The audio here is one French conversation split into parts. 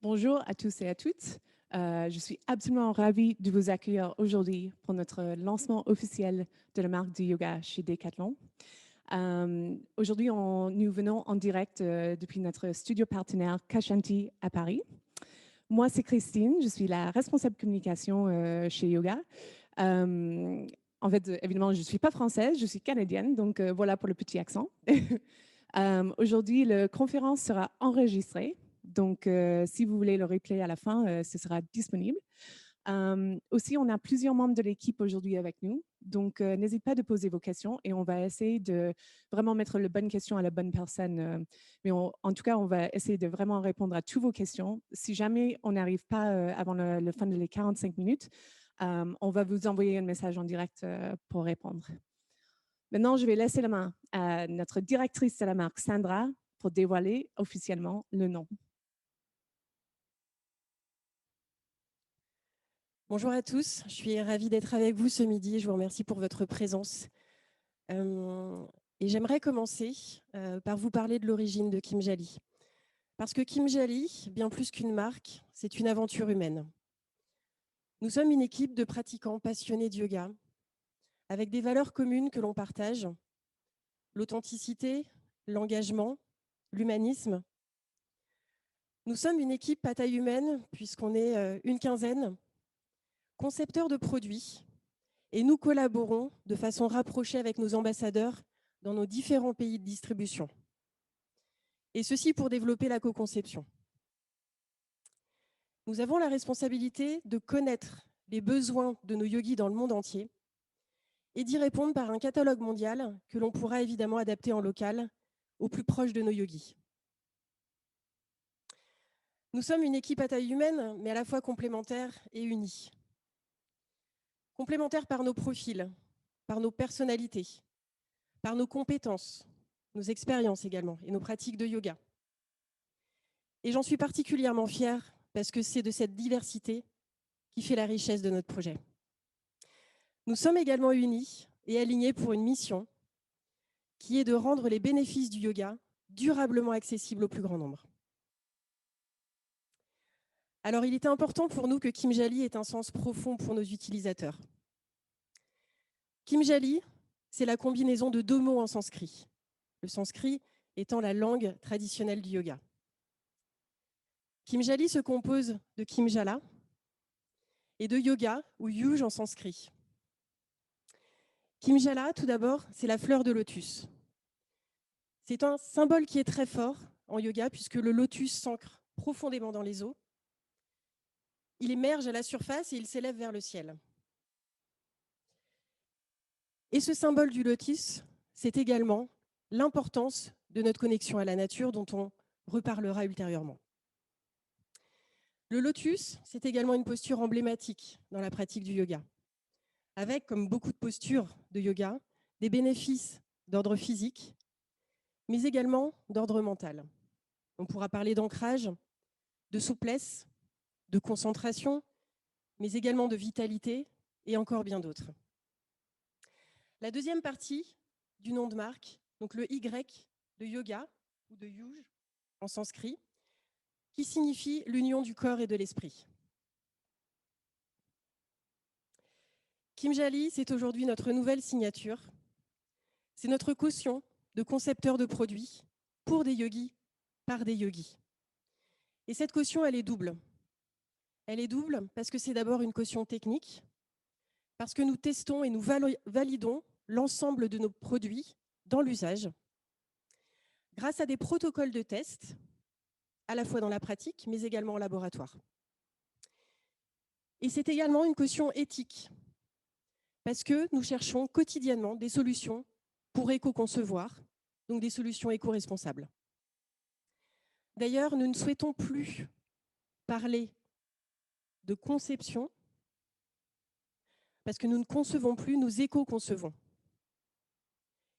Bonjour à tous et à toutes. Je suis absolument ravie de vous accueillir aujourd'hui pour notre lancement officiel de la marque du yoga chez Decathlon. Aujourd'hui, nous venons en direct depuis notre studio partenaire Kashanti à Paris. Moi, c'est Christine, je suis la responsable communication chez Yoga. En fait, évidemment, je ne suis pas française, je suis canadienne, donc voilà pour le petit accent. Aujourd'hui, la conférence sera enregistrée, donc si vous voulez le replay à la fin, ce sera disponible. Aussi, on a plusieurs membres de l'équipe aujourd'hui avec nous, donc n'hésitez pas de poser vos questions et on va essayer de vraiment mettre les bonnes questions à la bonne personne. Mais en tout cas, on va essayer de vraiment répondre à toutes vos questions. Si jamais on n'arrive pas avant le fin des 45 minutes, on va vous envoyer un message en direct pour répondre. Maintenant, je vais laisser la main à notre directrice de la marque, Sandra, pour dévoiler officiellement le nom. Bonjour à tous, je suis ravie d'être avec vous ce midi. Je vous remercie pour votre présence. Et j'aimerais commencer par vous parler de l'origine de Kimjali. Parce que Kimjali, bien plus qu'une marque, c'est une aventure humaine. Nous sommes une équipe de pratiquants passionnés de yoga, avec des valeurs communes que l'on partage, l'authenticité, l'engagement, l'humanisme. Nous sommes une équipe à taille humaine, puisqu'on est une quinzaine, concepteurs de produits, et nous collaborons de façon rapprochée avec nos ambassadeurs dans nos différents pays de distribution. Et ceci pour développer la co-conception. Nous avons la responsabilité de connaître les besoins de nos yogis dans le monde entier et d'y répondre par un catalogue mondial que l'on pourra évidemment adapter en local au plus proche de nos yogis. Nous sommes une équipe à taille humaine, mais à la fois complémentaire et unie. Complémentaire par nos profils, par nos personnalités, par nos compétences, nos expériences également et nos pratiques de yoga. Et j'en suis particulièrement fière parce que c'est de cette diversité qui fait la richesse de notre projet. Nous sommes également unis et alignés pour une mission qui est de rendre les bénéfices du yoga durablement accessibles au plus grand nombre. Alors, il était important pour nous que Kimjali ait un sens profond pour nos utilisateurs. Kimjali, c'est la combinaison de deux mots en sanskrit. Le sanskrit étant la langue traditionnelle du yoga. Kimjali se compose de Kimjala et de yoga ou yuj en sanskrit. Kimjala, tout d'abord, c'est la fleur de lotus. C'est un symbole qui est très fort en yoga puisque le lotus s'ancre profondément dans les eaux. Il émerge à la surface et il s'élève vers le ciel. Et ce symbole du lotus, c'est également l'importance de notre connexion à la nature dont on reparlera ultérieurement. Le lotus, c'est également une posture emblématique dans la pratique du yoga, avec, comme beaucoup de postures de yoga, des bénéfices d'ordre physique, mais également d'ordre mental. On pourra parler d'ancrage, de souplesse, de concentration, mais également de vitalité et encore bien d'autres. La deuxième partie du nom de marque, donc le Y de yoga ou de yuj en sanskrit, qui signifie l'union du corps et de l'esprit. Kimjali, c'est aujourd'hui notre nouvelle signature. C'est notre caution de concepteur de produits pour des yogis, par des yogis. Et cette caution, elle est double. Elle est double parce que c'est d'abord une caution technique, parce que nous testons et nous validons l'ensemble de nos produits dans l'usage, grâce à des protocoles de test, à la fois dans la pratique, mais également en laboratoire. Et c'est également une caution éthique, parce que nous cherchons quotidiennement des solutions pour éco-concevoir, donc des solutions éco-responsables. D'ailleurs, nous ne souhaitons plus parler de conception, parce que nous ne concevons plus, nous éco-concevons.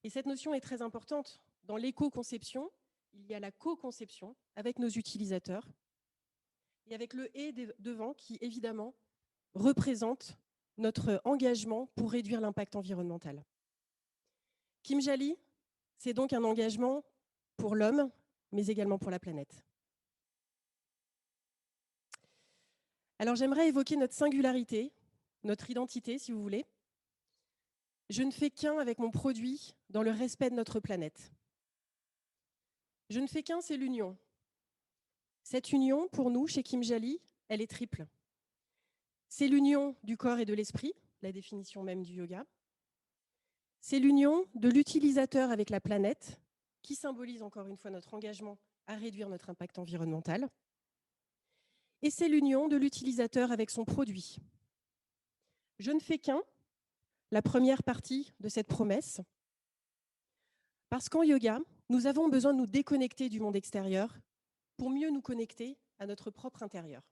Et cette notion est très importante. Dans l'éco-conception, il y a la co-conception avec nos utilisateurs et avec le « et » devant qui, évidemment, représente notre engagement pour réduire l'impact environnemental. Kimjali, c'est donc un engagement pour l'homme, mais également pour la planète. Alors j'aimerais évoquer notre singularité, notre identité, si vous voulez. Je ne fais qu'un avec mon produit dans le respect de notre planète. Je ne fais qu'un, c'est l'union. Cette union, pour nous, chez Kimjali, elle est triple. C'est l'union du corps et de l'esprit, la définition même du yoga. C'est l'union de l'utilisateur avec la planète, qui symbolise encore une fois notre engagement à réduire notre impact environnemental. Et c'est l'union de l'utilisateur avec son produit. Je ne fais qu'un, la première partie de cette promesse, parce qu'en yoga, nous avons besoin de nous déconnecter du monde extérieur pour mieux nous connecter à notre propre intérieur.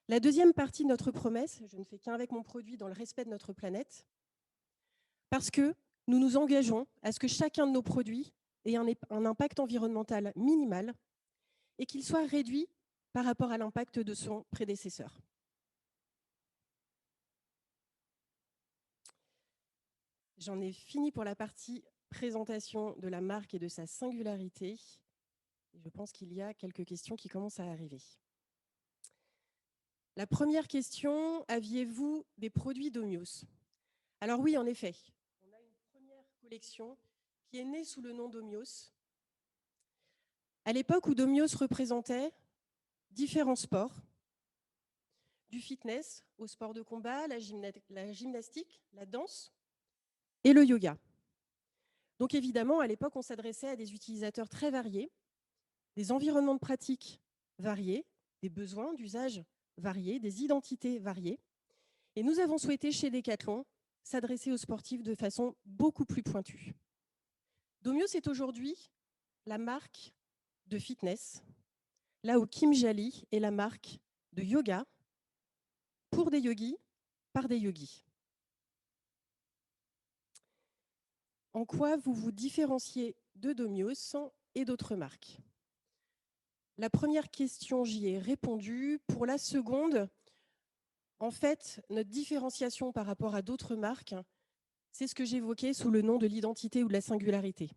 La deuxième partie de notre promesse, je ne fais qu'un avec mon produit dans le respect de notre planète, parce que nous nous engageons à ce que chacun de nos produits ait un impact environnemental minimal et qu'il soit réduit par rapport à l'impact de son prédécesseur. J'en ai fini pour la partie présentation de la marque et de sa singularité. Je pense qu'il y a quelques questions qui commencent à arriver. La première question, aviez-vous des produits Domios? Alors oui, en effet, on a une première collection qui est née sous le nom Domios. À l'époque où Domios représentait différents sports, du fitness au sport de combat, la gymnastique, la danse et le yoga. Donc évidemment, à l'époque, on s'adressait à des utilisateurs très variés, des environnements de pratique variés, des besoins d'usage variés, des identités variées. Et nous avons souhaité chez Decathlon s'adresser aux sportifs de façon beaucoup plus pointue. Domios est aujourd'hui la marque de fitness, là où Kimjali est la marque de yoga pour des yogis, par des yogis. En quoi vous vous différenciez de Domios et d'autres marques? La première question, j'y ai répondu. Pour la seconde, en fait, notre différenciation par rapport à d'autres marques, c'est ce que j'évoquais sous le nom de l'identité ou de la singularité.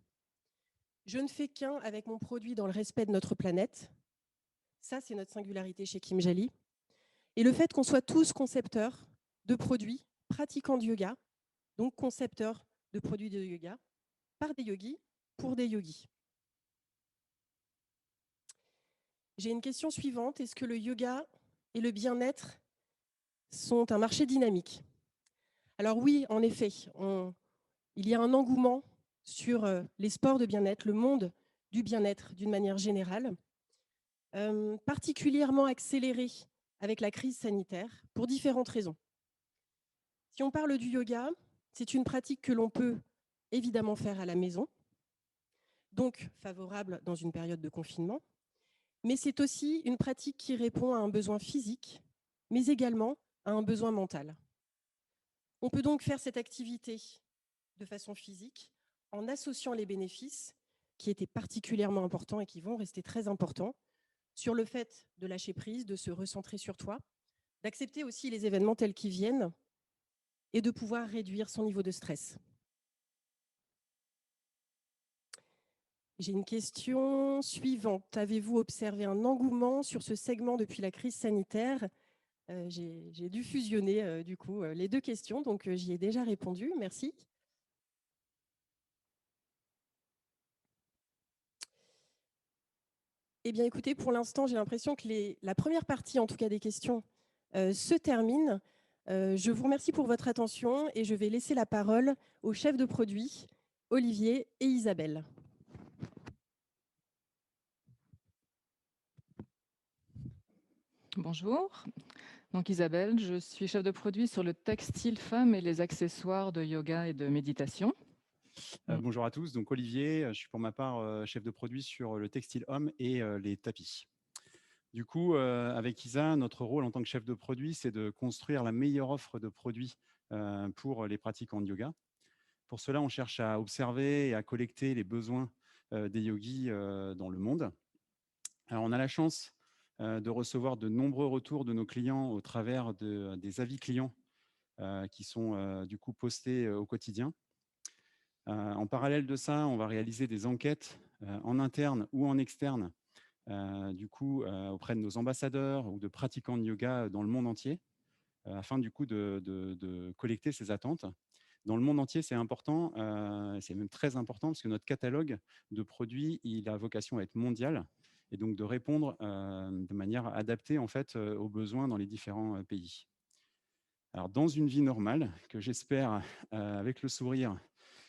Je ne fais qu'un avec mon produit dans le respect de notre planète. Ça, c'est notre singularité chez Kimjali. Et le fait qu'on soit tous concepteurs de produits, pratiquants de yoga, donc concepteurs de produits de yoga, par des yogis, pour des yogis. J'ai une question suivante. Est-ce que le yoga et le bien-être sont un marché dynamique? Alors oui, en effet, il y a un engouement sur les sports de bien-être, le monde du bien-être d'une manière générale, particulièrement accéléré avec la crise sanitaire pour différentes raisons. Si on parle du yoga, c'est une pratique que l'on peut évidemment faire à la maison, donc favorable dans une période de confinement, mais c'est aussi une pratique qui répond à un besoin physique, mais également à un besoin mental. On peut donc faire cette activité de façon physique en associant les bénéfices qui étaient particulièrement importants et qui vont rester très importants sur le fait de lâcher prise, de se recentrer sur toi, d'accepter aussi les événements tels qu'ils viennent et de pouvoir réduire son niveau de stress. J'ai une question suivante. Avez-vous observé un engouement sur ce segment depuis la crise sanitaire? J'ai dû fusionner du coup les deux questions, donc j'y ai déjà répondu. Merci. Eh bien, écoutez, pour l'instant, j'ai l'impression que la première partie, en tout cas des questions, se termine. Je vous remercie pour votre attention et je vais laisser la parole aux chefs de produit, Olivier et Isabelle. Bonjour, donc Isabelle, je suis chef de produit sur le textile femme et les accessoires de yoga et de méditation. Bonjour à tous, donc Olivier, je suis pour ma part chef de produit sur le textile homme et les tapis. Du coup, avec Isa, notre rôle en tant que chef de produit, c'est de construire la meilleure offre de produits pour les pratiquants de yoga. Pour cela, on cherche à observer et à collecter les besoins des yogis dans le monde. Alors, on a la chance de recevoir de nombreux retours de nos clients au travers des avis clients qui sont du coup postés au quotidien. En parallèle de ça, on va réaliser des enquêtes en interne ou en externe du coup, auprès de nos ambassadeurs ou de pratiquants de yoga dans le monde entier, afin du coup de collecter ces attentes. Dans le monde entier, c'est important, c'est même très important parce que notre catalogue de produits, il a vocation à être mondial et donc de répondre de manière adaptée en fait aux besoins dans les différents pays. Alors, dans une vie normale, que j'espère avec le sourire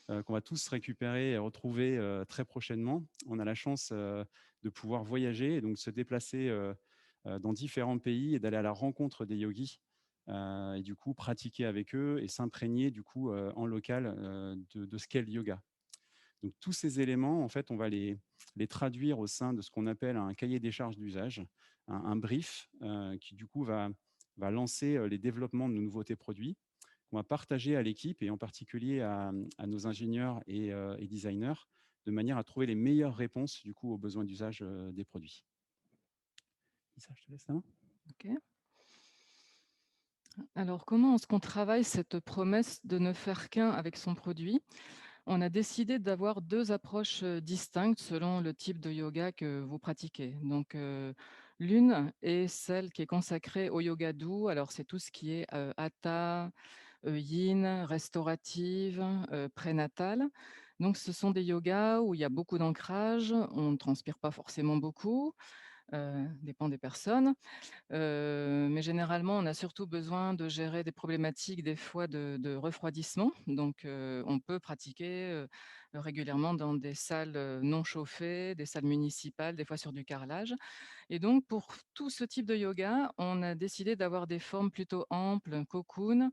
qu'on va tous récupérer et retrouver très prochainement, on a la chance de pouvoir voyager et donc se déplacer dans différents pays et d'aller à la rencontre des yogis et du coup pratiquer avec eux et s'imprégner du coup en local de ce qu'est le yoga. Donc tous ces éléments, en fait, on va les traduire au sein de ce qu'on appelle un cahier des charges d'usage, un brief qui du coup va lancer les développements de nos nouveautés produits qu'on va partager à l'équipe et en particulier à nos ingénieurs et designers de manière à trouver les meilleures réponses du coup aux besoins d'usage des produits. Lisa, je te laisse la main. Ok. Alors, comment est-ce qu'on travaille cette promesse de ne faire qu'un avec son produit? On a décidé d'avoir 2 approches distinctes selon le type de yoga que vous pratiquez. Donc, l'une est celle qui est consacrée au yoga doux. Alors, c'est tout ce qui est hatha, yin, restaurative, prénatale. Donc, ce sont des yogas où il y a beaucoup d'ancrage, on ne transpire pas forcément beaucoup, dépend des personnes. Mais généralement, on a surtout besoin de gérer des problématiques des fois de refroidissement. Donc, on peut pratiquer, régulièrement dans des salles, non chauffées, des salles municipales, des fois sur du carrelage. Et donc pour tout ce type de yoga, on a décidé d'avoir des formes plutôt amples, cocoon,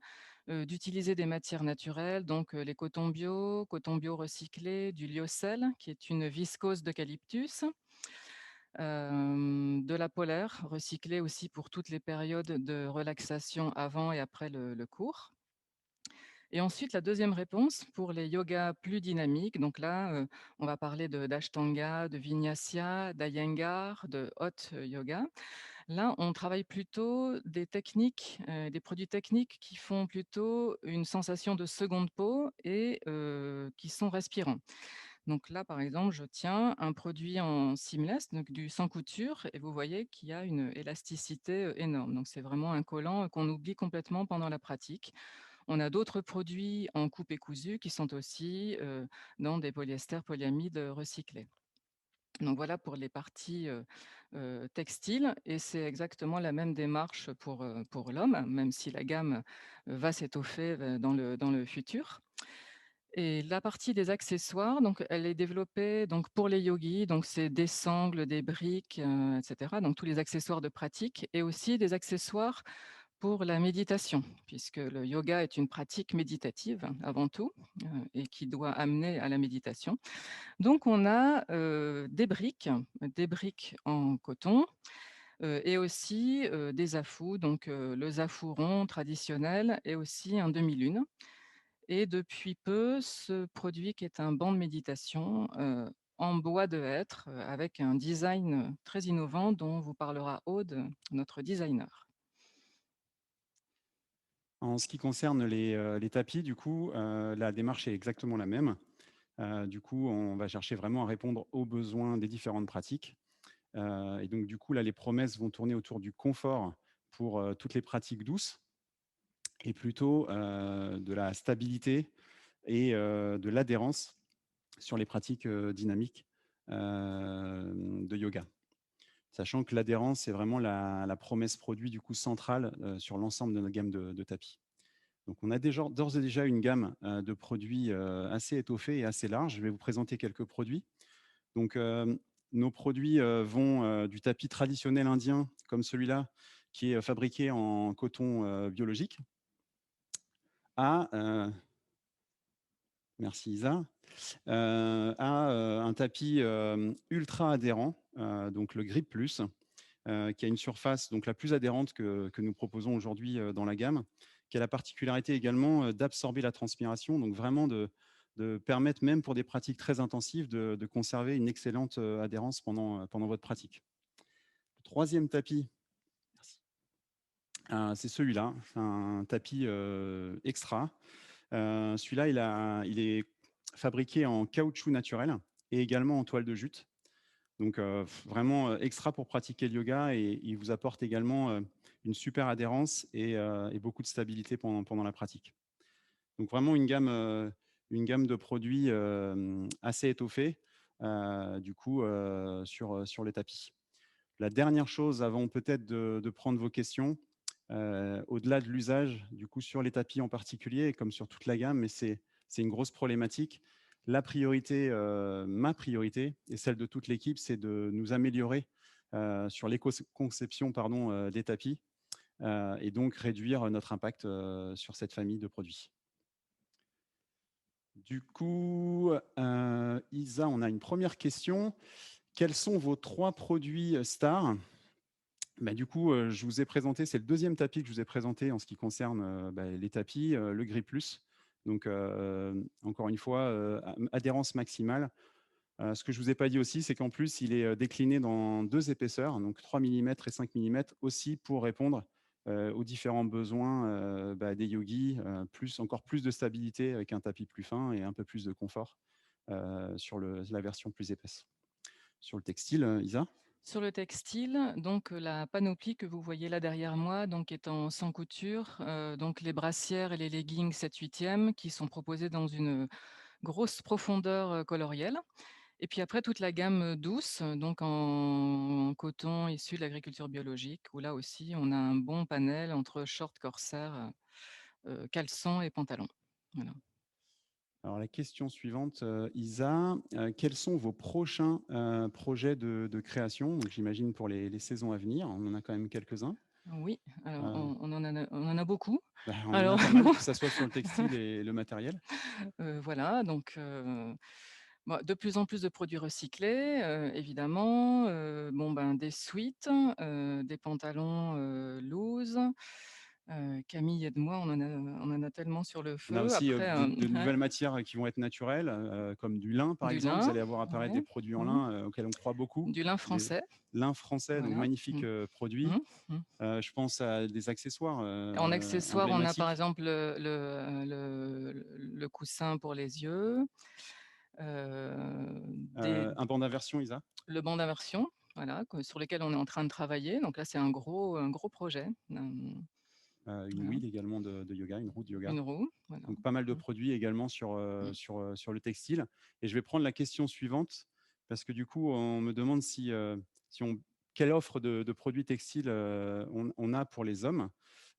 d'utiliser des matières naturelles, donc, les coton bio recyclé, du lyocell, qui est une viscose d'eucalyptus. De la polaire, recyclée aussi pour toutes les périodes de relaxation avant et après le cours. Et ensuite, la deuxième réponse pour les yogas plus dynamiques. Donc là, on va parler d'Ashtanga, de Vinyasa, d'Iyengar, de Hot Yoga. Là, on travaille plutôt des techniques, des produits techniques qui font plutôt une sensation de seconde peau et qui sont respirants. Donc là, par exemple, je tiens un produit en seamless, donc du sans couture, et vous voyez qu'il y a une élasticité énorme. Donc c'est vraiment un collant qu'on oublie complètement pendant la pratique. On a d'autres produits en coupe et cousu qui sont aussi dans des polyesters polyamides recyclés. Donc voilà pour les parties textiles, et c'est exactement la même démarche pour l'homme, même si la gamme va s'étoffer dans le futur. Et la partie des accessoires, donc elle est développée donc pour les yogis, donc c'est des sangles, des briques, et cetera, donc tous les accessoires de pratique, et aussi des accessoires pour la méditation, puisque le yoga est une pratique méditative avant tout, et qui doit amener à la méditation. Donc on a, des briques en coton, et aussi, des zafous, donc le zafou rond traditionnel et aussi un demi-lune. Et depuis peu, ce produit qui est un banc de méditation, en bois de hêtre, avec un design, très innovant dont vous parlera Aude, notre designer. En ce qui concerne les tapis, du coup, la démarche est exactement la même. Du coup, on va chercher vraiment à répondre aux besoins des différentes pratiques. Et donc, du coup, là, les promesses vont tourner autour du confort pour toutes les pratiques douces et plutôt de la stabilité et de l'adhérence sur les pratiques dynamiques de yoga. Sachant que l'adhérence, c'est vraiment la promesse produit du coup centrale sur l'ensemble de notre gamme de tapis. Donc, on a d'ores et déjà une gamme de produits assez étoffée et assez large. Je vais vous présenter quelques produits. Donc, nos produits vont du tapis traditionnel indien, comme celui-là, qui est fabriqué en coton biologique, à, merci Isa, à un tapis ultra adhérent, donc le Grip Plus, qui a une surface donc la plus adhérente que nous proposons aujourd'hui dans la gamme, qui a la particularité également d'absorber la transpiration, donc vraiment de permettre, même pour des pratiques très intensives, de conserver une excellente adhérence pendant votre pratique. Le troisième tapis, c'est celui-là, un tapis extra. Celui-là, il est fabriqué en caoutchouc naturel et également en toile de jute. Donc, vraiment extra pour pratiquer le yoga et il vous apporte également une super adhérence et beaucoup de stabilité pendant la pratique. Donc, vraiment une gamme de produits assez étoffée, du coup, sur les tapis. La dernière chose avant peut-être de prendre vos questions, au-delà de l'usage, du coup, sur les tapis en particulier, comme sur toute la gamme, mais c'est une grosse problématique. La priorité, ma priorité et celle de toute l'équipe, c'est de nous améliorer sur l'éco-conception des tapis et donc réduire notre impact sur cette famille de produits. Du coup, Isa, on a une première question. Quels sont vos 3 produits stars? Bah, du coup, je vous ai présenté, c'est le deuxième tapis que je vous ai présenté en ce qui concerne les tapis, le Grip Plus. Donc, encore une fois, adhérence maximale. Ce que je ne vous ai pas dit aussi, c'est qu'en plus, il est décliné dans 2 épaisseurs, donc 3 millimètres et 5 millimètres, aussi pour répondre aux différents besoins des yogis, encore plus de stabilité avec un tapis plus fin et un peu plus de confort sur la version plus épaisse. Sur le textile, Isa? Sur le textile, donc la panoplie que vous voyez là derrière moi, donc est en sans couture, donc les brassières et les leggings 7/8 qui sont proposés dans une grosse profondeur colorielle. Et puis après toute la gamme douce, donc en coton issu de l'agriculture biologique, où là aussi on a un bon panel entre short, corsaire, caleçon et pantalon. Voilà. Alors la question suivante, Isa, quels sont vos prochains projets de création? Donc j'imagine pour les saisons à venir, on en a quand même quelques-uns. Oui, alors Euh, on en a beaucoup. On en a Alors pas mal, que ça soit sur le textile et le matériel. voilà, donc de plus en plus de produits recyclés, évidemment, des sweats, des pantalons, loose. Camille, aide-moi, on en a tellement sur le On a feu. aussi Après, de ouais, nouvelles matières qui vont être naturelles, comme du lin, par du exemple. Vous lin, allez avoir apparaître ouais, des produits en mmh, lin auxquels on croit beaucoup. du lin Des français, lin français, donc voilà, magnifique mmh, produit. mmh. Je pense à des accessoires En accessoire, on a par emblématiques. exemple le coussin pour les yeux, des Un banc d'inversion, Isa. le banc d'inversion, voilà, sur lequel on est en train de travailler. Donc là, c'est un gros projet. Une Voilà, wheel également de yoga, une roue de yoga. une roue, voilà. Donc pas mal de Mmh, produits également mmh. sur le textile. Et je vais prendre la question suivante, parce que du coup, on me demande quelle offre de produits textiles on a pour les hommes.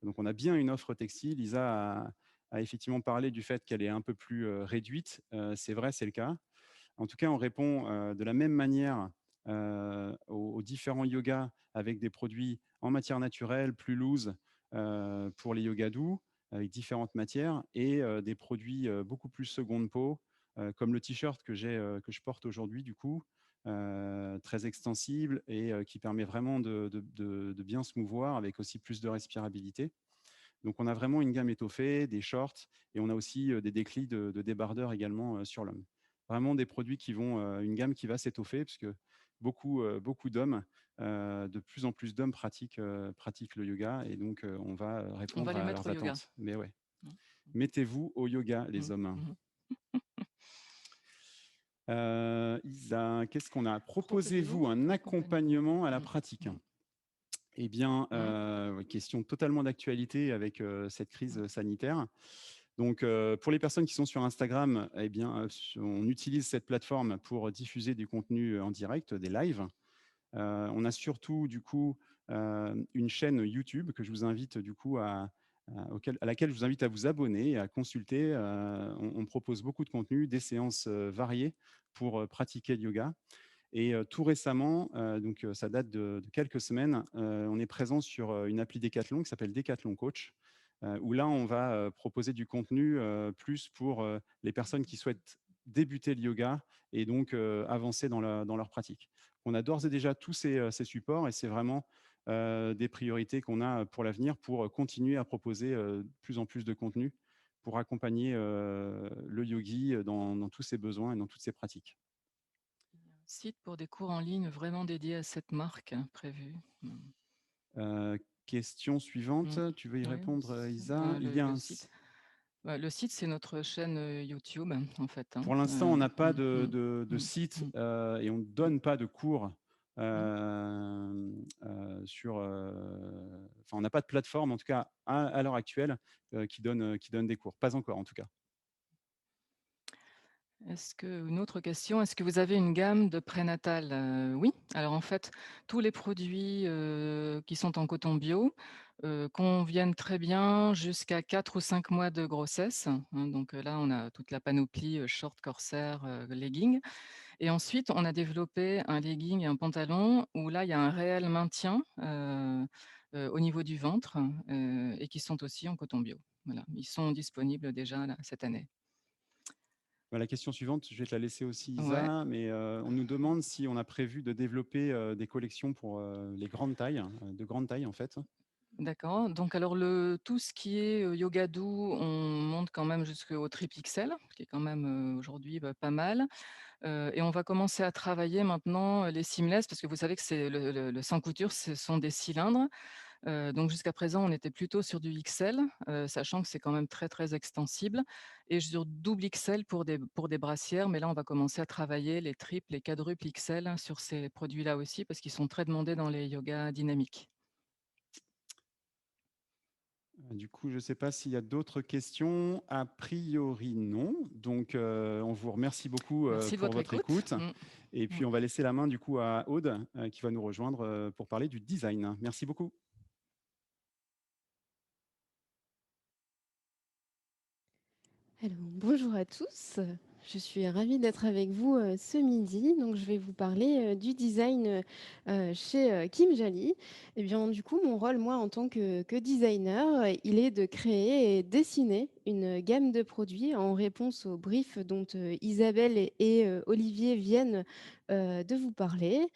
Donc on a bien une offre textile. Isa a effectivement parlé du fait qu'elle est un peu plus réduite. C'est vrai, c'est le cas. En tout cas, on répond de la même manière aux différents yogas avec des produits en matière naturelle, plus loose pour les yogas doux, avec différentes matières, et des produits beaucoup plus seconde peau, comme le t-shirt que je porte aujourd'hui, du coup, très extensible et qui permet vraiment de bien se mouvoir avec aussi plus de respirabilité. Donc, on a vraiment une gamme étoffée, des shorts, et on a aussi des déclis de débardeurs également sur l'homme. Vraiment des produits qui vont, une gamme qui va s'étoffer, puisque beaucoup d'hommes, de plus en plus d'hommes pratiquent le yoga, et donc on va On va répondre les à mettre leurs au yoga. attentes. Mais ouais, Mmh, mettez-vous au yoga, mmh, les hommes. mmh. Isa, qu'est-ce qu'on a? Proposez-vous Proposez-vous un un accompagnement. accompagnement à la Mmh, pratique? mmh, Eh bien, mmh. ouais, question totalement d'actualité avec cette crise sanitaire. Donc, pour les personnes qui sont sur Instagram, eh bien, on utilise cette plateforme pour diffuser du contenu en direct, des lives. On a surtout, du coup, une chaîne YouTube que je vous invite, du coup, à laquelle je vous invite à vous abonner et à consulter. On propose beaucoup de contenu, des séances variées pour pratiquer le yoga. Et tout récemment, donc ça date de quelques semaines, on est présent sur une appli Decathlon qui s'appelle Decathlon Coach, où là, on va proposer du contenu plus pour les personnes qui souhaitent débuter le yoga et donc avancer dans leur pratique. On a d'ores et déjà tous ces supports, et c'est vraiment des priorités qu'on a pour l'avenir pour continuer à proposer de plus en plus de contenu pour accompagner le yogi dans tous ses besoins et dans toutes ses pratiques. Site pour des cours en ligne vraiment dédiés à cette marque, prévu. Mmh. Question suivante, Mmh. tu veux y Oui, répondre, Isa? Il y a le un site. Le site, c'est notre chaîne YouTube, en fait. Hein. Pour l'instant, on n'a pas de mm, site mm, et on ne donne pas de cours mm. sur. Enfin, on n'a pas de plateforme, en tout cas à l'heure actuelle, qui donne des cours. Pas encore, en tout cas. Une autre question, est-ce que vous avez une gamme de prénatal? Oui. Alors en fait, tous les produits qui sont en coton bio conviennent très bien jusqu'à 4 ou 5 mois de grossesse. Hein. Donc là, on a toute la panoplie short, corsaire, legging. Et ensuite, on a développé un legging et un pantalon où là, il y a un réel maintien au niveau du ventre et qui sont aussi en coton bio. Voilà. Ils sont disponibles déjà là, cette année. La question suivante, je vais te la laisser aussi, Ouais. Isa, mais on nous demande si on a prévu de développer des collections pour les grandes tailles, de grandes tailles en fait. D'accord. Donc alors tout ce qui est yoga doux, on monte quand même jusqu'au triple XL, ce qui est quand même aujourd'hui pas mal. Et on va commencer à travailler maintenant les seamless parce que vous savez que c'est le sans couture, ce sont des cylindres. Donc jusqu'à présent, on était plutôt sur du XL, sachant que c'est quand même très, très extensible et sur double XL pour des brassières. Mais là, on va commencer à travailler les triples, les quadruples XL sur ces produits-là aussi parce qu'ils sont très demandés dans les yogas dynamiques. Du coup, je ne sais pas s'il y a d'autres questions. A priori, non. Donc, on vous remercie beaucoup Merci de pour votre votre écoute. écoute. Et puis, on va laisser la main du coup à Aude qui va nous rejoindre pour parler du design. Merci beaucoup. Alors, bonjour à tous. Je suis ravie d'être avec vous ce midi. Donc, je vais vous parler du design chez Kim Jali. Eh bien, du coup, mon rôle, moi, en tant que designer, il est de créer et dessiner une gamme de produits en réponse aux briefs dont Isabelle et Olivier viennent de vous parler.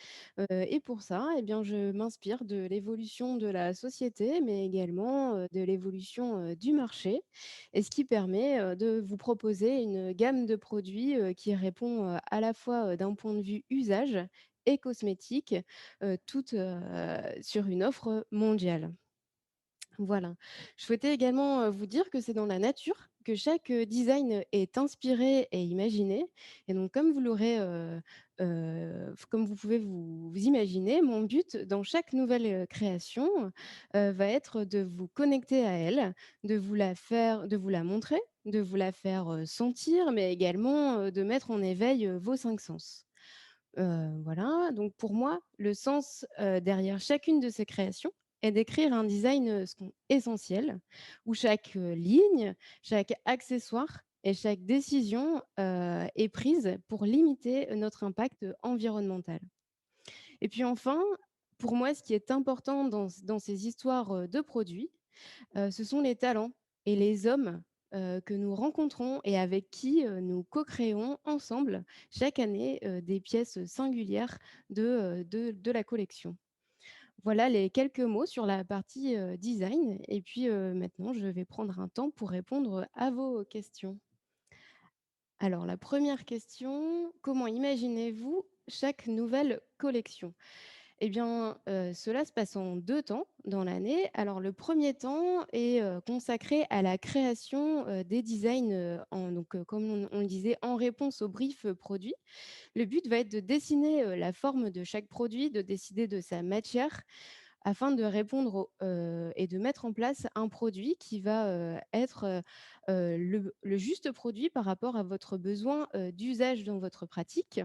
Et pour ça, eh bien, je m'inspire de l'évolution de la société, mais également de l'évolution du marché, et ce qui permet de vous proposer une gamme de produits qui répond à la fois d'un point de vue usage et cosmétique, toutes sur une offre mondiale. Voilà. Je souhaitais également vous dire que c'est dans la nature que chaque design est inspiré et imaginé. Et donc, comme vous l'aurez, comme vous pouvez vous imaginer, mon but dans chaque nouvelle création va être de vous connecter à elle, de vous la montrer, de vous la faire sentir, mais également de mettre en éveil vos cinq sens. Voilà, donc pour moi, le sens, derrière chacune de ces créations est d'écrire un design, essentiel où chaque, ligne, chaque accessoire et chaque décision, est prise pour limiter notre impact environnemental. Et puis enfin, pour moi, ce qui est important dans ces histoires, de produits, ce sont les talents et les hommes, que nous rencontrons et avec qui, nous co-créons ensemble chaque année, des pièces singulières de la collection. Voilà les quelques mots sur la partie, design, et puis, maintenant je vais prendre un temps pour répondre à vos questions. Alors la première question: comment imaginez-vous chaque nouvelle collection? Eh bien, cela se passe en 2 temps dans l'année. Alors le premier temps est, consacré à la création, des designs, comme on le disait, en réponse au brief, produit. Le but va être de dessiner, la forme de chaque produit, de décider de sa matière afin de répondre et de mettre en place un produit qui va, être, le juste produit par rapport à votre besoin, d'usage dans votre pratique.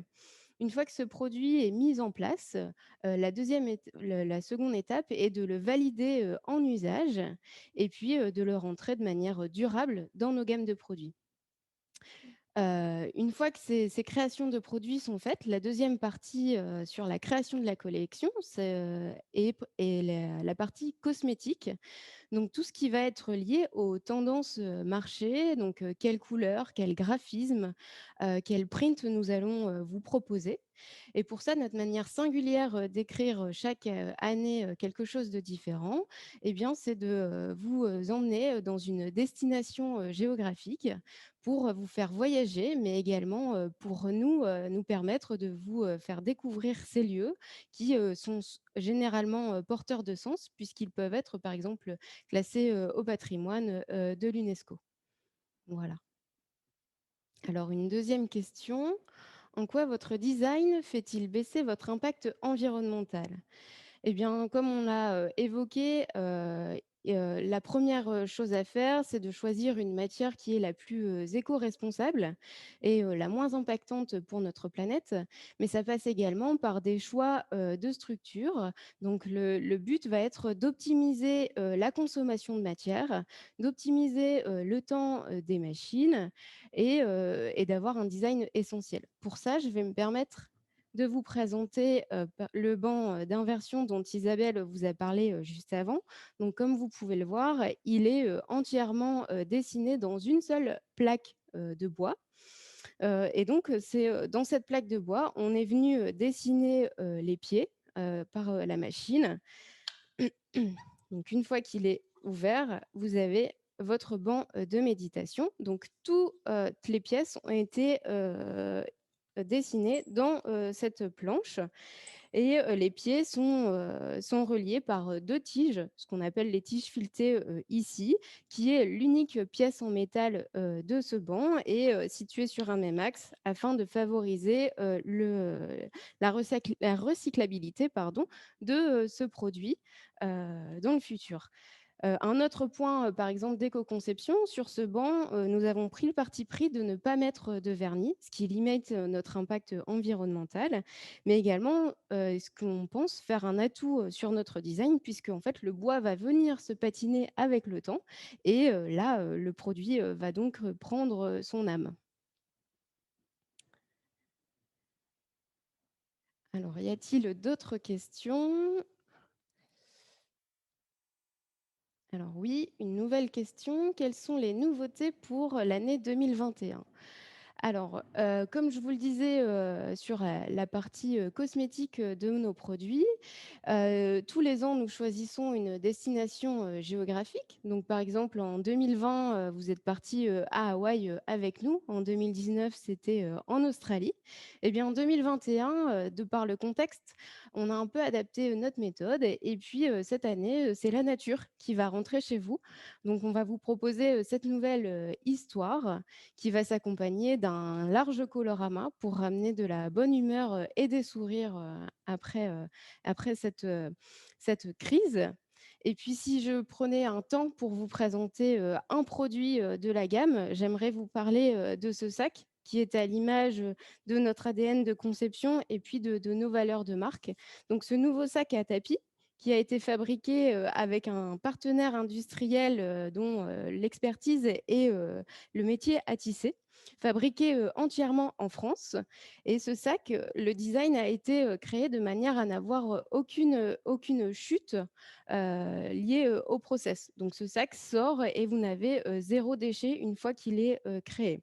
Une fois que ce produit est mis en place, la seconde étape est de le valider, en usage, et puis, de le rentrer de manière durable dans nos gammes de produits. Une fois que ces créations de produits sont faites, la deuxième partie, sur la création de la collection, est la partie cosmétique. Donc tout ce qui va être lié aux tendances, marché, donc quelle couleur, quel graphisme, quel print nous allons, vous proposer. Et pour ça, notre manière singulière, d'écrire, chaque, année, quelque chose de différent, eh bien, c'est de, vous, emmener, dans une destination, géographique pour, vous faire voyager, mais également, pour nous permettre de vous, faire découvrir ces lieux qui, sont généralement, porteurs de sens puisqu'ils peuvent être, par exemple, classés, au patrimoine, de l'UNESCO. Voilà. Alors, une deuxième question. En quoi votre design fait-il baisser votre impact environnemental? Eh bien, comme on l'a évoqué, la première chose à faire, c'est de choisir une matière qui est la plus éco-responsable et la moins impactante pour notre planète. Mais ça passe également par des choix de structure. Donc, le but va être d'optimiser la consommation de matière, d'optimiser le temps des machines et d'avoir un design essentiel. Pour ça, je vais me permettre de vous présenter le banc d'inversion dont Isabelle vous a parlé juste avant. Donc, comme vous pouvez le voir, il est entièrement dessiné dans une seule plaque de bois. Et donc, c'est dans cette plaque de bois, on est venu dessiner les pieds par la machine. Donc, une fois qu'il est ouvert, vous avez votre banc de méditation. Donc, toutes les pièces ont été dessinées dans cette planche et les pieds sont reliés par 2 tiges, ce qu'on appelle les tiges filetées ici, qui est l'unique pièce en métal de ce banc et située sur un même axe afin de favoriser la recyclabilité pardon, de ce produit dans le futur. Un autre point, par exemple d'éco-conception, sur ce banc, nous avons pris le parti pris de ne pas mettre de vernis, ce qui limite notre impact environnemental, mais également, ce qu'on pense faire un atout, sur notre design puisque en fait le bois va venir se patiner avec le temps et là, le produit, va donc prendre, son âme. Alors, y a-t-il d'autres questions? Alors oui, une nouvelle question. Quelles sont les nouveautés pour l'année 2021? Alors, comme je vous le disais, sur, la partie, cosmétique, de nos produits, tous les ans, nous choisissons une destination, géographique. Donc, par exemple, en 2020, vous êtes partis, à Hawaï, avec nous. En 2019, c'était, en Australie. Et bien, en 2021, de par le contexte, on a un peu adapté, notre méthode et puis, cette année, c'est la nature qui va rentrer chez vous. Donc, on va vous proposer, cette nouvelle, histoire qui va s'accompagner d'un large colorama pour ramener de la bonne humeur, et des sourires, après cette crise. Et puis si je prenais un temps pour vous présenter, un produit, de la gamme, j'aimerais vous parler, de ce sac qui est à l'image, de notre ADN de conception et puis de nos valeurs de marque. Donc ce nouveau sac à tapis qui a été fabriqué, avec un partenaire industriel, dont, l'expertise est, le métier à tisser, fabriqué, entièrement en France et ce sac, le design a été, créé de manière à n'avoir, aucune chute, liée, au process. Donc ce sac sort et vous n'avez, 0 déchet une fois qu'il est, créé.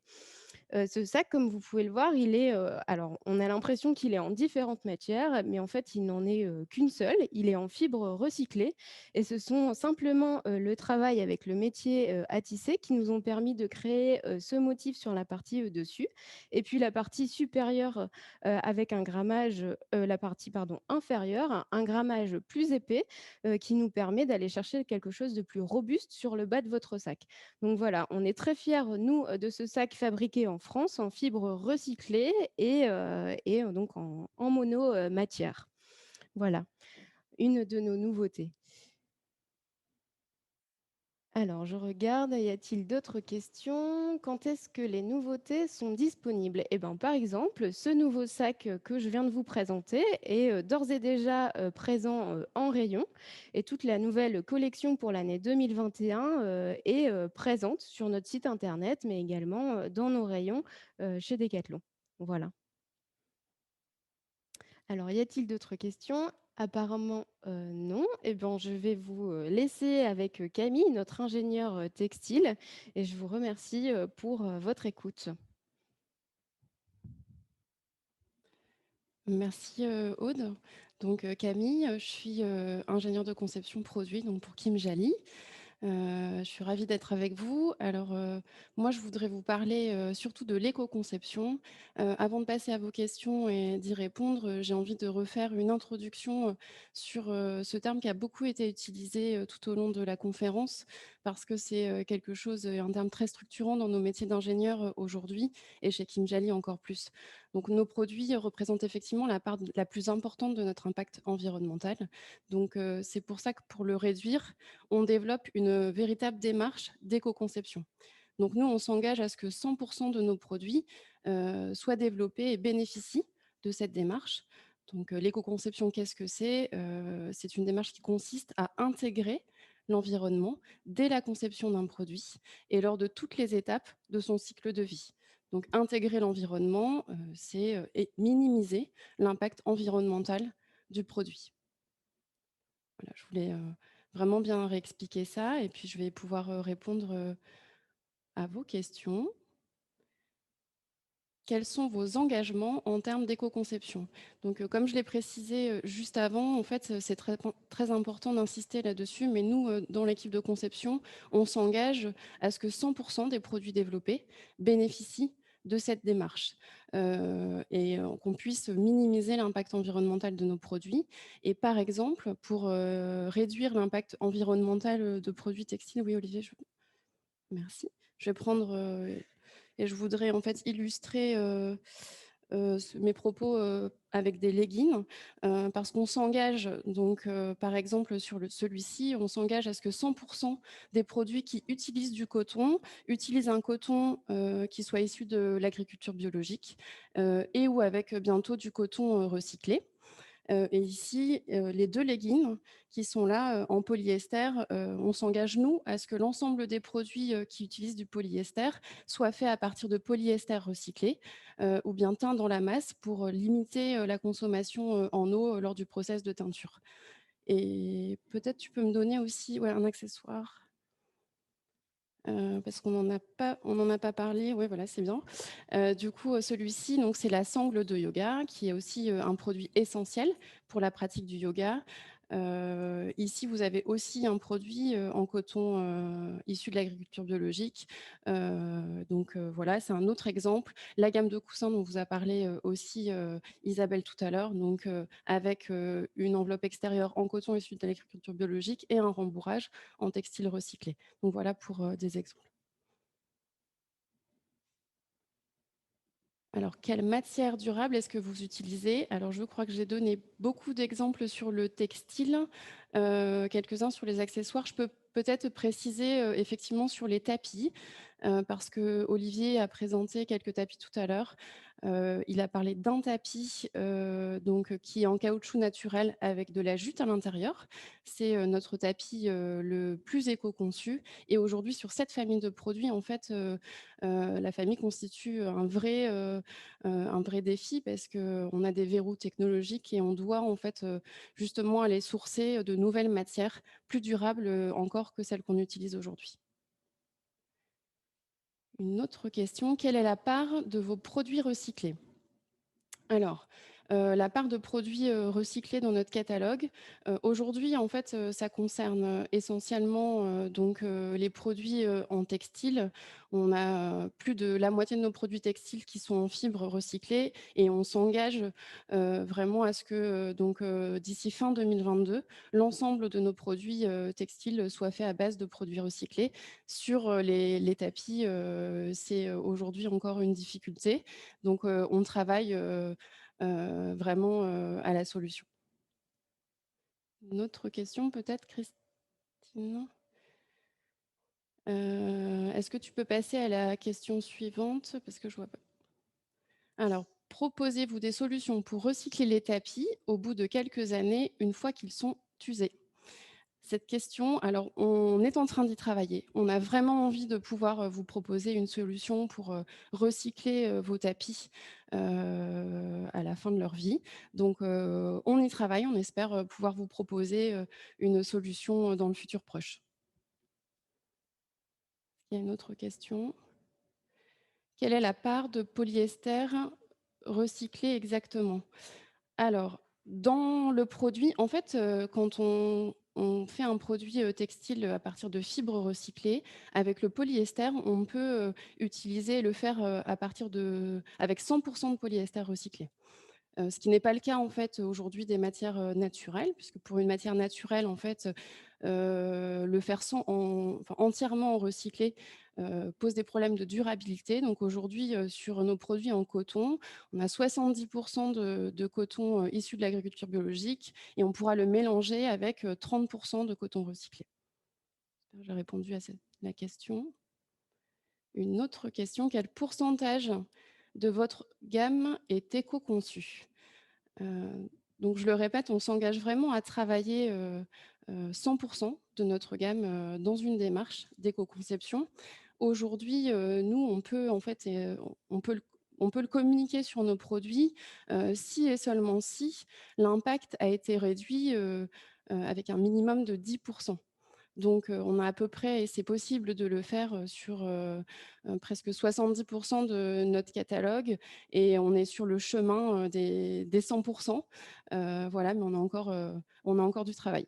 Ce sac, comme vous pouvez le voir, il est, alors on a l'impression qu'il est en différentes matières, mais en fait, il n'en est, qu'une seule. Il est en fibre recyclée et ce sont simplement, le travail avec le métier, à tisser qui nous ont permis de créer, ce motif sur la partie, dessus et puis la partie supérieure, avec un grammage, la partie pardon, inférieure, un grammage plus épais, qui nous permet d'aller chercher quelque chose de plus robuste sur le bas de votre sac. Donc voilà, on est très fiers, nous, de ce sac fabriqué en France en fibre recyclée et donc en mono, matière. Voilà, une de nos nouveautés. Alors, je regarde, y a-t-il d'autres questions? Quand est-ce que les nouveautés sont disponibles? Eh ben, par exemple, ce nouveau sac que je viens de vous présenter est d'ores et déjà présent en rayon et toute la nouvelle collection pour l'année 2021 est présente sur notre site internet, mais également dans nos rayons chez Decathlon. Voilà. Alors, y a-t-il d'autres questions? Apparemment, non. Eh ben, je vais vous, laisser avec, Camille, notre ingénieure, textile et je vous remercie, pour, votre écoute. Merci, Aude. Donc, Camille, je suis, ingénieure de conception produit donc pour Kim Jali. Je suis ravie d'être avec vous. Alors, moi, je voudrais vous parler, surtout de l'éco-conception. Avant de passer à vos questions et d'y répondre, j'ai envie de refaire une introduction, sur, ce terme qui a beaucoup été utilisé, tout au long de la conférence parce que c'est quelque chose, un terme très structurant dans nos métiers d'ingénieur aujourd'hui et chez Kimjali encore plus. Donc nos produits représentent effectivement la part la plus importante de notre impact environnemental. Donc c'est pour ça que pour le réduire, on développe une véritable démarche d'éco-conception. Donc nous, on s'engage à ce que 100% de nos produits soient développés et bénéficient de cette démarche. Donc l'éco-conception, qu'est-ce que c'est? C'est une démarche qui consiste à intégrer l'environnement dès la conception d'un produit et lors de toutes les étapes de son cycle de vie. Donc intégrer l'environnement, c'est et minimiser l'impact environnemental du produit. Voilà, je voulais vraiment bien réexpliquer ça et puis je vais pouvoir répondre à vos questions. Quels sont vos engagements en termes d'éco-conception? Donc, comme je l'ai précisé juste avant, en fait, c'est très important d'insister là-dessus, mais nous, dans l'équipe de conception, on s'engage à ce que 100% des produits développés bénéficient de cette démarche et qu'on puisse minimiser l'impact environnemental de nos produits. Et par exemple, pour réduire l'impact environnemental de produits textiles, oui, Olivier, merci. Je vais prendre et je voudrais en fait illustrer mes propos avec des leggings parce qu'on s'engage donc par exemple sur celui-ci, on s'engage à ce que 100% des produits qui utilisent du coton utilisent un coton qui soit issu de l'agriculture biologique et ou avec bientôt du coton recyclé. Et ici, les 2 leggings qui sont là, en polyester, on s'engage, nous, à ce que l'ensemble des produits, qui utilisent du polyester soient faits à partir de polyester recyclé, ou bien teints dans la masse pour, limiter, la consommation, en eau, lors du process de teinture. Et peut-être tu peux me donner aussi, ouais, un accessoire? Parce qu'on n'en a pas parlé. Ouais, voilà, c'est bien. Du coup, celui-ci, donc c'est la sangle de yoga, qui est aussi, un produit essentiel pour la pratique du yoga. Ici, vous avez aussi un produit, en coton, issu de l'agriculture biologique. Donc, voilà, c'est un autre exemple. La gamme de coussins dont vous a parlé, aussi, Isabelle tout à l'heure, donc, avec, une enveloppe extérieure en coton issu de l'agriculture biologique et un rembourrage en textile recyclé. Donc voilà pour des exemples. Alors, quelle matière durable est-ce que vous utilisez? Alors, je crois que j'ai donné beaucoup d'exemples sur le textile, quelques-uns sur les accessoires. Je peux peut-être préciser effectivement sur les tapis, parce que Olivier a présenté quelques tapis tout à l'heure. Il a parlé d'un tapis donc, qui est en caoutchouc naturel avec de la jute à l'intérieur. C'est notre tapis le plus éco-conçu. Et aujourd'hui, sur cette famille de produits, en fait, la famille constitue un vrai défi parce qu'on a des verrous technologiques et on doit en fait justement aller sourcer de nouvelles matières plus durables encore que celles qu'on utilise aujourd'hui. Une autre question, quelle est la part de vos produits recyclés? Alors, la part de produits, recyclés dans notre catalogue, aujourd'hui, en fait, ça concerne, essentiellement, donc, les produits, en textile. On a, plus de la moitié de nos produits textiles qui sont en fibres recyclées et on s'engage, vraiment à ce que, donc, d'ici fin 2022, l'ensemble de nos produits, textiles soient faits à base de produits recyclés. Sur, les tapis, c'est, aujourd'hui encore une difficulté. Donc, on travaille, vraiment, à la solution. Une autre question peut-être, Christine? Est-ce que tu peux passer à la question suivante? Parce que je vois pas. Alors, proposez-vous des solutions pour recycler les tapis au bout de quelques années, une fois qu'ils sont usés? Cette question, alors on est en train d'y travailler. On a vraiment envie de pouvoir vous proposer une solution pour recycler vos tapis à la fin de leur vie. Donc on y travaille, on espère pouvoir vous proposer une solution dans le futur proche. Il y a une autre question. Quelle est la part de polyester recyclé exactement? Alors, dans le produit, en fait, quand on fait un produit, textile, à partir de fibres recyclées, avec le polyester, on peut, utiliser le faire, à partir avec 100% de polyester recyclé. Ce qui n'est pas le cas, en fait, aujourd'hui des matières, naturelles, puisque pour une matière naturelle, en fait, le faire entièrement en recyclé pose des problèmes de durabilité. Donc aujourd'hui, sur nos produits en coton, on a 70% de coton issu de l'agriculture biologique et on pourra le mélanger avec 30% de coton recyclé. J'ai répondu à la question. Une autre question, quel pourcentage de votre gamme est éco-conçu? Donc je le répète, on s'engage vraiment à travailler 100% de notre gamme dans une démarche d'éco-conception. Aujourd'hui, nous, on peut en fait, on peut le communiquer sur nos produits si et seulement si l'impact a été réduit avec un minimum de 10%. Donc, on a à peu près, et c'est possible de le faire sur presque 70% de notre catalogue, et on est sur le chemin des 100%. Voilà, mais on a encore du travail.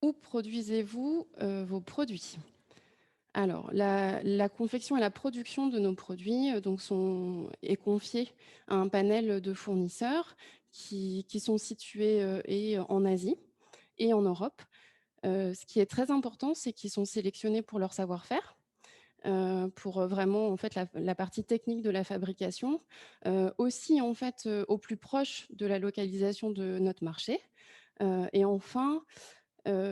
Où produisez-vous vos produits? Alors, la confection et la production de nos produits est confiée à un panel de fournisseurs qui sont situés et en Asie et en Europe. Ce qui est très important, c'est qu'ils sont sélectionnés pour leur savoir-faire, pour vraiment en fait la partie technique de la fabrication, aussi en fait au plus proche de la localisation de notre marché. Et enfin,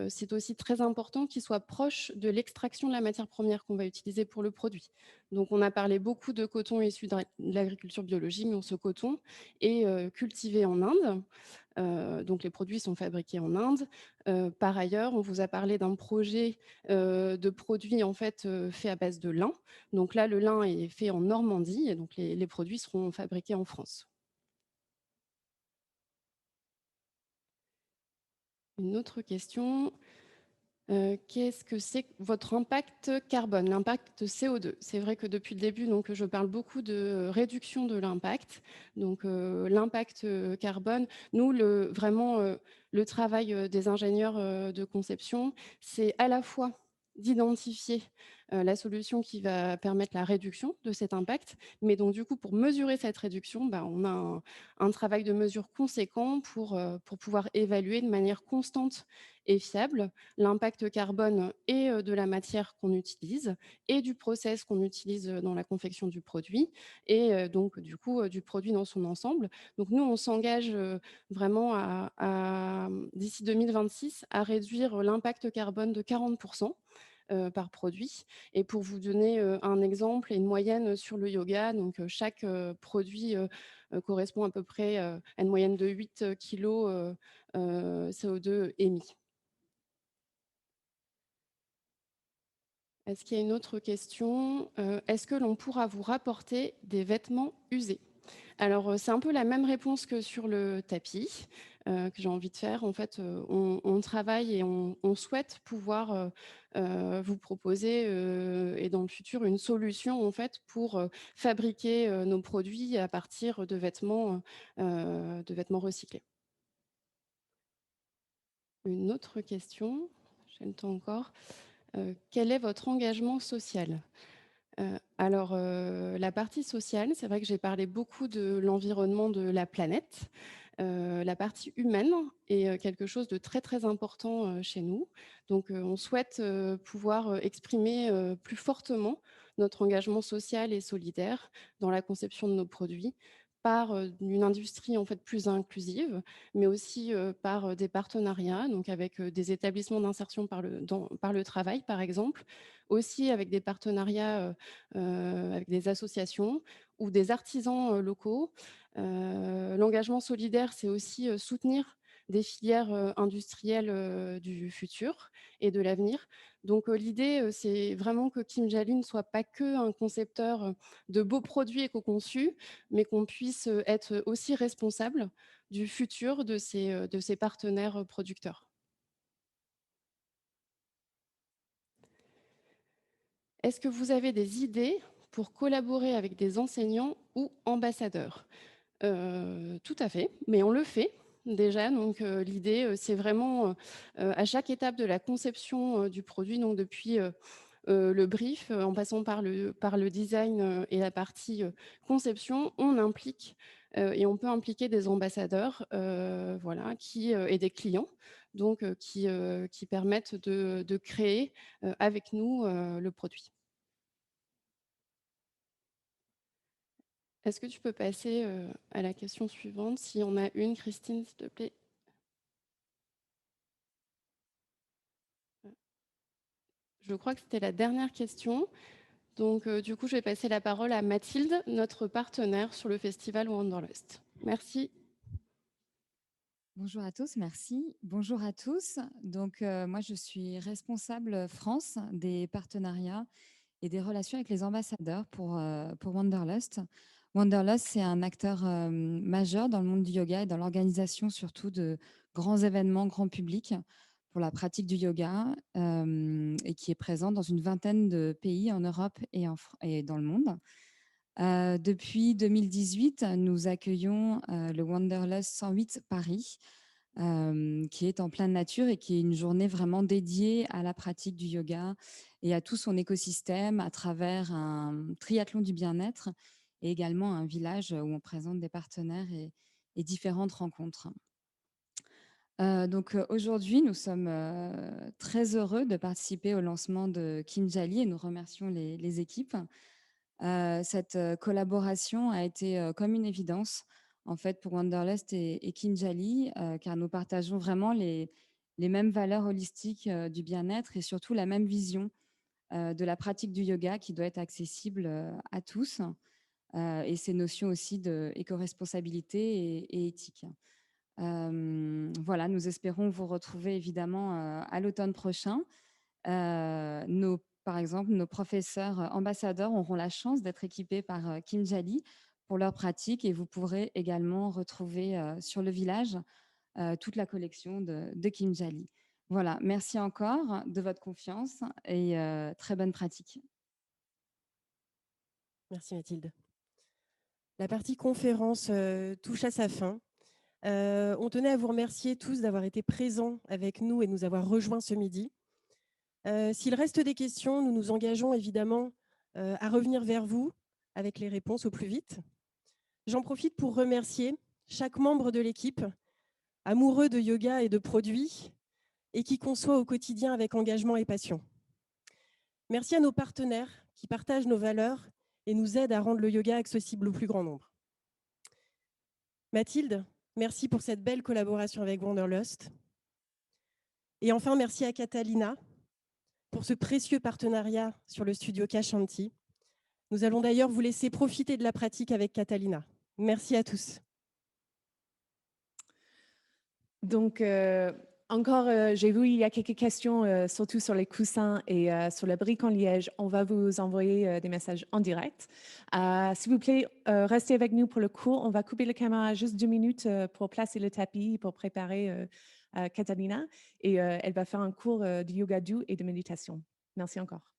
c'est aussi très important qu'il soit proche de l'extraction de la matière première qu'on va utiliser pour le produit. Donc, on a parlé beaucoup de coton issu de l'agriculture biologique, mais ce coton est cultivé en Inde. Donc, les produits sont fabriqués en Inde. Par ailleurs, on vous a parlé d'un projet de produits en fait fait à base de lin. Donc là, le lin est fait en Normandie et donc les produits seront fabriqués en France. Une autre question. Qu'est-ce que c'est votre impact carbone, l'impact CO2? C'est vrai que depuis le début, donc, je parle beaucoup de réduction de l'impact. Donc, l'impact carbone, nous, vraiment, le travail des ingénieurs de conception, c'est à la fois d'identifier la solution qui va permettre la réduction de cet impact. Mais donc, du coup, pour mesurer cette réduction, bah, on a un travail de mesure conséquent pour pouvoir évaluer de manière constante et fiable l'impact carbone et de la matière qu'on utilise et du process qu'on utilise dans la confection du produit et donc du coup du produit dans son ensemble. Donc nous, on s'engage vraiment d'ici 2026 à réduire l'impact carbone de 40% par produit. Et pour vous donner un exemple et une moyenne sur le yoga, donc chaque produit correspond à peu près à une moyenne de 8 kg CO2 émis. Est-ce qu'il y a une autre question? Est-ce que l'on pourra vous rapporter des vêtements usés? Alors, c'est un peu la même réponse que sur le tapis que j'ai envie de faire. En fait, on travaille et on souhaite pouvoir vous proposer et dans le futur une solution en fait pour fabriquer nos produits à partir de vêtements recyclés. Une autre question, j'ai le temps encore. Quel est votre engagement social? Alors, la partie sociale, c'est vrai que j'ai parlé beaucoup de l'environnement de la planète. La partie humaine est quelque chose de très, très important chez nous. Donc, on souhaite pouvoir exprimer plus fortement notre engagement social et solidaire dans la conception de nos produits par une industrie en fait plus inclusive, mais aussi par des partenariats, donc avec des établissements d'insertion par le travail, par exemple, aussi avec des partenariats avec des associations ou des artisans locaux. L'engagement solidaire, c'est aussi soutenir des filières industrielles du futur et de l'avenir. Donc l'idée, c'est vraiment que Kim Jali ne soit pas que un concepteur de beaux produits éco-conçus, mais qu'on puisse être aussi responsable du futur de ses partenaires producteurs. Est-ce que vous avez des idées pour collaborer avec des enseignants ou ambassadeurs? Tout à fait, mais on le fait déjà. Donc, l'idée, c'est vraiment à chaque étape de la conception du produit, donc depuis le brief, en passant par le design et la partie conception, on implique et on peut impliquer des ambassadeurs voilà, et des clients donc, qui permettent de créer avec nous le produit. Est-ce que tu peux passer à la question suivante, si on a une, Christine, s'il te plaît? Je crois que c'était la dernière question. Donc, du coup, je vais passer la parole à Mathilde, notre partenaire sur le festival Wanderlust. Merci. Bonjour à tous, merci. Bonjour à tous. Donc, moi, je suis responsable France des partenariats et des relations avec les ambassadeurs pour Wanderlust. Wanderlust, c'est un acteur majeur dans le monde du yoga et dans l'organisation surtout de grands événements grand public pour la pratique du yoga et qui est présent dans une vingtaine de pays en Europe et dans le monde. Depuis 2018, nous accueillons le Wanderlust 108 Paris, qui est en pleine nature et qui est une journée vraiment dédiée à la pratique du yoga et à tout son écosystème à travers un triathlon du bien-être et également un village où on présente des partenaires et différentes rencontres. Donc aujourd'hui, nous sommes très heureux de participer au lancement de Kimjali et nous remercions les équipes. Cette collaboration a été comme une évidence en fait pour Wanderlust et Kinjali, car nous partageons vraiment les mêmes valeurs holistiques du bien-être et surtout la même vision de la pratique du yoga qui doit être accessible à tous et ces notions aussi d'éco-responsabilité et éthique. Voilà, nous espérons vous retrouver évidemment à l'automne prochain. Par exemple, nos professeurs ambassadeurs auront la chance d'être équipés par Kimjali pour leur pratique et vous pourrez également retrouver sur le village toute la collection de Kimjali. Voilà, merci encore de votre confiance et très bonne pratique. Merci Mathilde. La partie conférence touche à sa fin. On tenait à vous remercier tous d'avoir été présents avec nous et de nous avoir rejoints ce midi. S'il reste des questions, nous nous engageons évidemment à revenir vers vous avec les réponses au plus vite. J'en profite pour remercier chaque membre de l'équipe, amoureux de yoga et de produits, et qui conçoit au quotidien avec engagement et passion. Merci à nos partenaires qui partagent nos valeurs et nous aident à rendre le yoga accessible au plus grand nombre. Mathilde, merci pour cette belle collaboration avec Wanderlust. Et enfin, merci à Catalina pour ce précieux partenariat sur le studio Kashanti. Nous allons d'ailleurs vous laisser profiter de la pratique avec Catalina. Merci à tous. Donc, encore, j'ai vu, il y a quelques questions, surtout sur les coussins et sur la brique en liège. On va vous envoyer des messages en direct. S'il vous plaît, restez avec nous pour le cours. On va couper la caméra juste 2 minutes pour placer le tapis, pour préparer Catalina. Et elle va faire un cours de yoga doux et de méditation. Merci encore.